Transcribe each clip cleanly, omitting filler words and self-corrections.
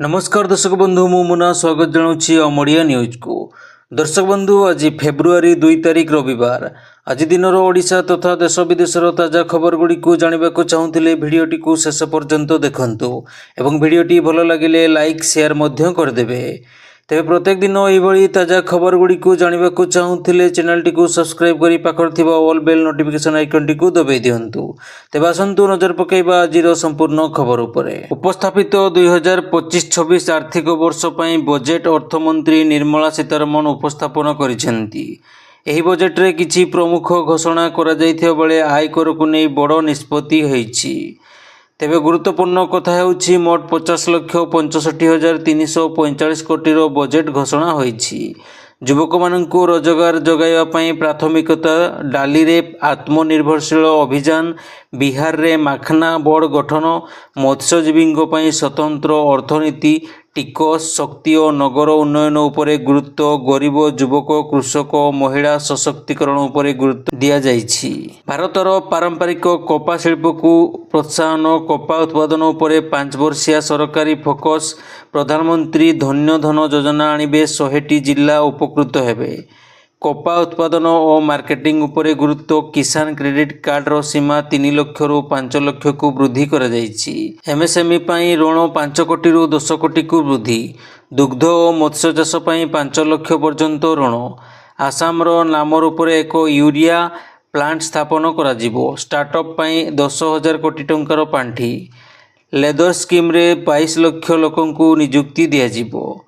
नमस्कार दर्शक बंधु मु मुना स्वागत जनाऊँगी अमड़िया न्यूज को। दर्शक बंधु आज फेब्रुआरी 2 तारिख रविवार आज दिन ओडिशा तथा देश विदेशर ताजा खबर गुड़ी को जानवा चाहूले भिडटी को शेष पर्यंत देखंतु एवं भिडटी भल लगे लाइक शेयर करदेवे। तेरे प्रत्येक दिन यही ताजा खबर गुड़ी को जानवा चाहूले चैनल टी को सब्सक्राइब कर पाखर ऑल बेल नोटिफिकेशन आइकन टी को दबाई दिंतु। तेज आसतु नजर पकईवा आज संपूर्ण खबर उपरे। उपस्थापित 2025-26 आर्थिक वर्ष पर बजेट अर्थमंत्री निर्मला सीतारमण उपस्थापन करिसेंती। एही बजेट रे किछि प्रमुख घोषणा करा जायथिबा बेले आयकर को नहीं बड़ निष्पत्ति होईछि। तेबे गुरुत्वपूर्ण कथा हेउछि मोट 50,65,345 कोटी बजेट घोषणा होईछि। युवक माननकु रोजगार जगाइबा पई प्राथमिकता डाली रे आत्मनिर्भरशील अभियान बिहार रे माखना बोर्ड गठन मत्स्यजीवी पई स्वतंत्र अर्थनीति टिकस शक्ति और नगर उन्नयन उपरे गुरुत्व गरीब युवक कृषक महिला सशक्तिकरण उपरे गुरुत्व दिया जाइछि। भारतर पारंपरिक कपा शिल्प को प्रोत्साहन कपा उत्पादन उपरे 5 वर्षिया सरकारी फोकस प्रधानमंत्री धन्य धन योजना आनिबे 100टी जिला उपकृत हेबे। कपा उत्पादन और मार्केटिंग उपरे गुरुत्व किसान क्रेडिट कार्ड रो सीमा 3 लाख रु 5 लाख को वृद्धि करा जाइछि। एमएसएमई पई ऋण 5 कोटी रु 10 कोटी को वृद्धि। दुग्ध और मत्स्य चाष पई 5 लाख पर्यंत ऋण। आसाम रो नाम उपरे एक यूरिया प्लांट स्थापन करा जिवो। स्टार्टअप पई 10,000 कोटी टंकार पांठी। लेदर स्कीम रे 22 लाख लोकन को नियुक्ति दिया जिवो।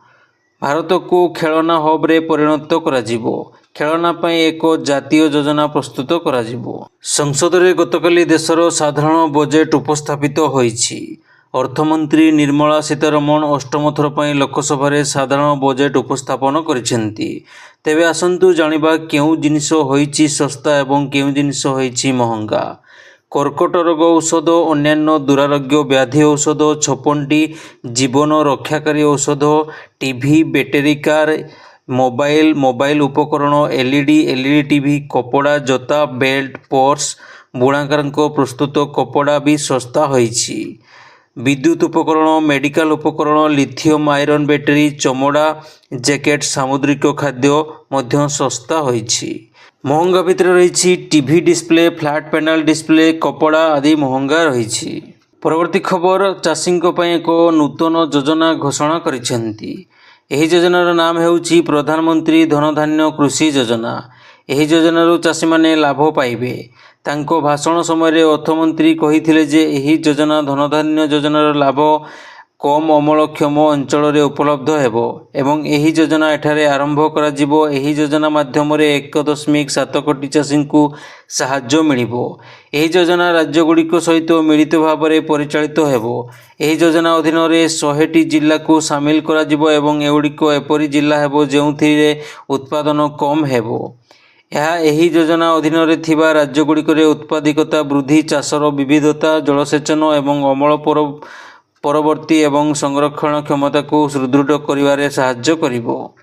भारत को खेलना हब रे परिणत करा जिवो। खेलना पई एक जातीय योजना प्रस्तुत करा जिवो। संसद रे गतकाली देशर साधारण बजेट उपस्थापित होईछि। अर्थमंत्री निर्मला सीतारमण अष्टम थर पई लोकसभा रे साधारण बजेट उपस्थापन करिसेंती। तेबे आसंतु जानिबा केउ जिनिस होईछि सस्ता एवं केउ जिनिस होईछि महंगा। कर्कट रोग औषध अन्यान्य दुरारोग्य व्याधि औषध 56टी जीवन रक्षाकारी औषध टीवी बैटेरी कार मोबाइल उपकरण एलईडी टीवी कपड़ा जोता बेल्ट पर्स बुणाकार प्रस्तुत कपड़ा भी सस्ता होईछि। विद्युत उपकरण मेडिकल उपकरण लिथियम आयरन बैटेरी चमड़ा जैकेट सामुद्रिक खाद्य मध्य सस्ता होईछि। महंगा भितर रही TV display flat panel display कपड़ा आदि महंगा रही। परवर्ती खबर चाषी एक नूतन योजना घोषणा करिसेंती। एही योजनार नाम हेउछि प्रधानमंत्री धनधान्य कृषि योजना। एही योजनारू चाषी माने लाभ पाइबे। तांको भाषण समय अर्थमंत्री कहिथिले जे एही योजना धनधान्य योजनार लाभ कम अमलक्षम अंचल रे उपलब्ध हेबो एवं एही योजना एठारे आरंभ करा जिवो। एही योजना माध्यम रे 1.7 कोटी चाषी को साहाय्य मिलिबो। एही योजना राज्य गुड़िक सहित मिलित भाव में परिचालित हेबो। एही योजना अधीन रे 100टी जिला को सामिल करा जिवो एवं एगुड़िक एपरि जिला हेबो जेउथिरे उत्पादन कम हेबो। एही योजना अधीन रे थिबा राज्य गुड़िक रे उत्पादिकता वृद्धि चाषर विविधता जलसेचन एवं अमल परवर्ती एवं संरक्षण क्षमता को सुदृढ़ करिवारे साहाय्य करिवो।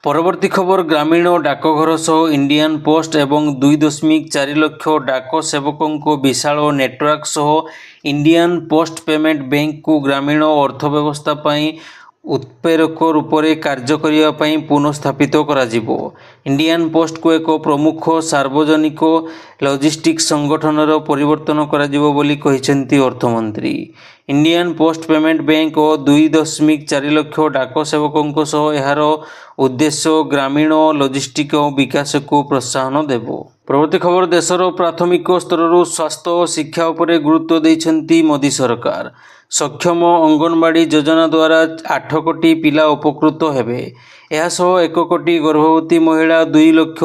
परवर्ती खबर ग्रामीण डाकघर सह इंडियन पोस्ट एवं 2.4 लाख डाक सेवकों को विशाल नेटवर्क सह इंडियन पोस्ट पेमेंट बैंक को ग्रामीण अर्थव्यवस्था पई उत्प्रेरक रूप से कार्य करने पुनः करा जिवो। इंडियन पोस्ट को एक प्रमुख सार्वजनिक लॉजिस्टिक संगठन परिवर्तन करा जिवो बोली कहिसेंती अर्थमंत्री। इंडियन पोस्ट पेमेंट बैंक और 2.4 लाख डाक सेवकों सह यार उद्देश्य ग्रामीण लॉजिस्टिक विकास को प्रोत्साहन देवो। प्रवर्ती खबर देशर प्राथमिक स्तर स्वास्थ्य और शिक्षा उपरे गुरुत्व देइछंती मोदी सरकार। सक्षम अंगनवाड़ी योजना द्वारा 8 कोटी पिला उपकृत हेबे। एहासह 1 कोटी गर्भवती महिला 2 लाख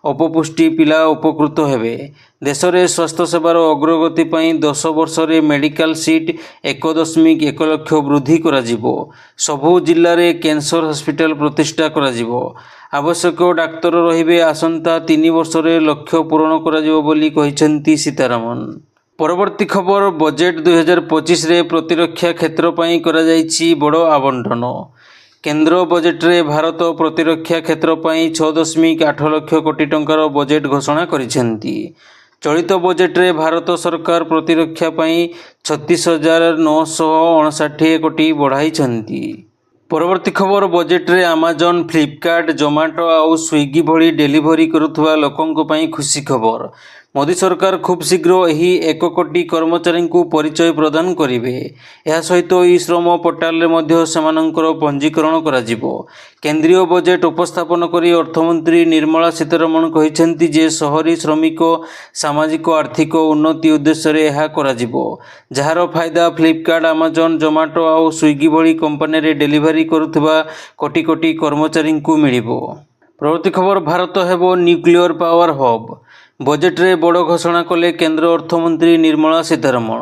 अपपुष्टि पिला उपकृत हेबे। देश में स्वास्थ्य सेवार अग्रगति पई 10 वर्ष रे मेडिकल सीट 1.1 लाख वृद्धि करा जिवो। सबु जिल्ला रे कैंसर हॉस्पिटल प्रतिष्ठा करा जिवो। आवश्यक डाक्तर रहिबे। आसंता 3 वर्ष रे लक्ष्य पूरण करा जिवो बोली कहिसेंती सीतारमण। परवर्ती खबर बजेट 2025 रे प्रतिरक्षा क्षेत्र पई करा जाइछि बड़ आवंटन। केंद्र बजेट रे भारत प्रतिरक्षा क्षेत्र पई 6.8 लाख कोटी टंकार बजेट घोषणा करिसेंती। चलित बजेट्रे भारत सरकार प्रतिरक्षा पाई 36,959 कोटी बढ़ाई। परवर्ती खबर बजेट्रे अमेजन फ्लिपकार्ट जोमाटो आउ स्विगी भली डेलीवरी करुवा लोकों पई खुशी खबर। मोदी सरकार खूब शीघ्र यही 1 कोटी कर्मचारी को परिचय प्रदान करेंगे। यह सहित ई श्रम पोर्टाल सेमानंकर पंजीकरण कराजिबो। केंद्रीय बजेट उपस्थापन करी अर्थमंत्री निर्मला सीतारमण कहिसेंती जे शहरी श्रमिक सामाजिक आर्थिक उन्नति उद्देश्य यह कराजिबो, जहार फायदा फ्लिपकार्ट अमेजन जोमाटो आउ स्विगी भली कंपनी रे डेलीवरी करुवा कोटी कोटी कर्मचारी को मिलिबो। प्रवर्ती खबर भारत हेबो न्यूक्लियर पावर हब। बजेट्रे बड़ घोषणा कले केंद्र अर्थमंत्री निर्मला सीतारमण।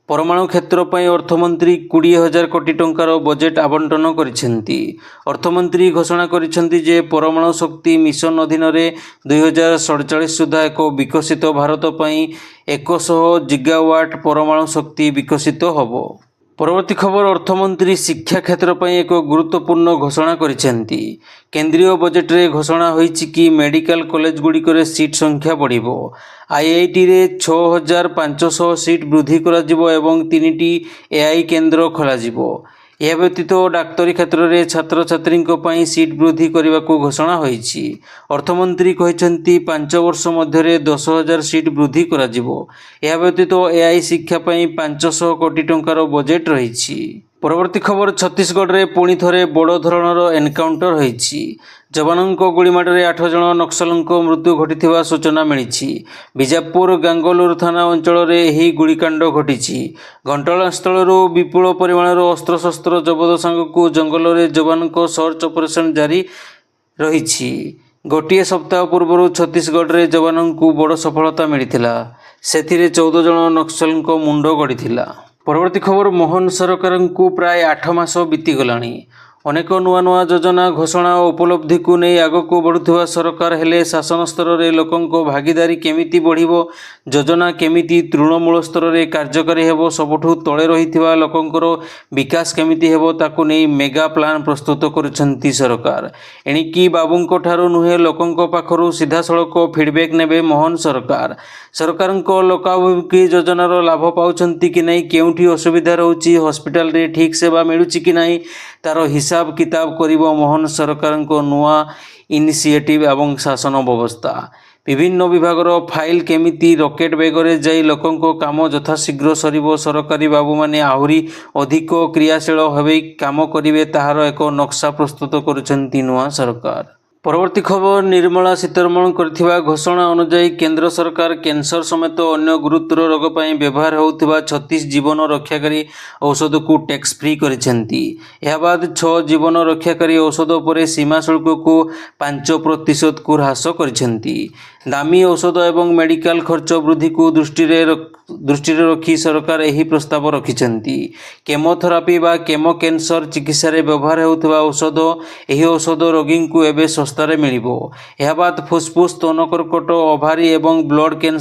परमाणु क्षेत्र पर अर्थमंत्री 20,000 कोटी टंकार बजेट आवंटन करिसेंती। अर्थमंत्री घोषणा करिसेंती जे परमाणु शक्ति मिशन अधीन 2047 सुधा एक विकसित भारत पर 100 जिगावाट परमाणु शक्ति विकसित होबो। परवर्ती खबर अर्थमंत्री शिक्षा क्षेत्र पर एक गुरुत्वपूर्ण घोषणा करिसेंती। केंद्रीय बजेट्रे घोषणा होईछि कि मेडिकल कॉलेज गुड़िकर सीट संख्या बढ़िबो। आईआईटी रे 6,500 सीट वृद्धि कराजिबो एवं 3टी एआई केंद्र खोलाजिबो। यह व्यतीत डाक्तरी क्षेत्र में छात्र छात्री सीट वृद्धि करने को घोषणा होईछि। अर्थमंत्री कहिसेंती 5 वर्ष मध्य 10,000 सीट वृद्धि कराजिबो। यह व्यतीत एआई शिक्षा पई 500 कोटी टंकार बजेट रहिछि। परवर्ती खबर छत्तीसगढ़ में पुणी थरे बड़ धरणर एनकाउंटर होईछि। जवानों गुड़ीमाड़े 8 जन नक्सलों मृत्यु घटी सूचना मिली। बीजापुर गांगोलूर थाना अंचल में यह गुड़ीकांड घटी। घटनास्थल विपुल परिमाणर अस्त्रशस्त्र जबत सांगक जंगल में जवानों सर्च ऑपरेशन जारी रही। गोटे सप्ताह पूर्व छत्तीसगढ़ में जवानों को बड़ सफलता मिलता, से 14 जन नक्सलों मुंड गड़ी। परवर्ती खबर मोहन सरकार को प्राय 8 मास बीतीगलानी। अनेक नुआ नुआ योजना घोषणा और उपलब्धि को नहीं आगक बढ़ुवा सरकार हेले शासन स्तर में लोकों भागीदारी केमिति बढ़िबो, योजना केमिति तृणमूल स्तर में कार्यकारी हेबो, सबुठु तले रहिथिबा लोकंकर विकास केमिति हेबो ताकु नहीं मेगा प्लान प्रस्तुत करुछंती सरकार। एणिकी बाबूंको ठारू नुहे लोकंको पाखरु सीधा सड़क फीडबैक नेबे मोहन सरकार। सरकारको लोकाभिमुखी योजनार लाभ पाउछंती कि नहीं, केउठी असुविधा रहउची, हॉस्पिटल रे ठीक सेवा मिलुची कि नहीं, तार हिसाब किताब करिबो मोहन सरकार को नुआ इनिशिएटिव एवं शासन व्यवस्था। विभिन्न विभागर फाइल केमिति रॉकेट बेगरे जाई लोकों काम यथाशीघ्र सरिबो, सरकारी बाबू माने आहुरी अधिक क्रियाशील भावे काम करिवे ताहार एक नक्शा प्रस्तुत करुछंती नुआ सरकार। परवर्ती खबर निर्मला सीतारमण करथिबा घोषणा अनुसार केंद्र सरकार कैंसर समेत अन्य गुरुतर रोग पर व्यवहार होउथिबा 36 जीवन रक्षाकारी औषध को टैक्स फ्री करिसेंती। यह बाद 6 जीवन रक्षाकारी औषध पर सीमा शुल्क को 5% को ह्रास करिसेंती। दामी औषध एवं मेडिकल खर्च वृद्धि को दृष्टि रखी सरकार यही प्रस्ताव रखिछंती। केमोथेरापी बा केमो कैंसर चिकित्सा रे व्यवहार होउथिबा औषध, यही औषध रोगी को एबे सस्तारे मिलिबो। यह बात फुसफुस, स्तन कर्कट, ओभारी एवं ब्लड कैंसर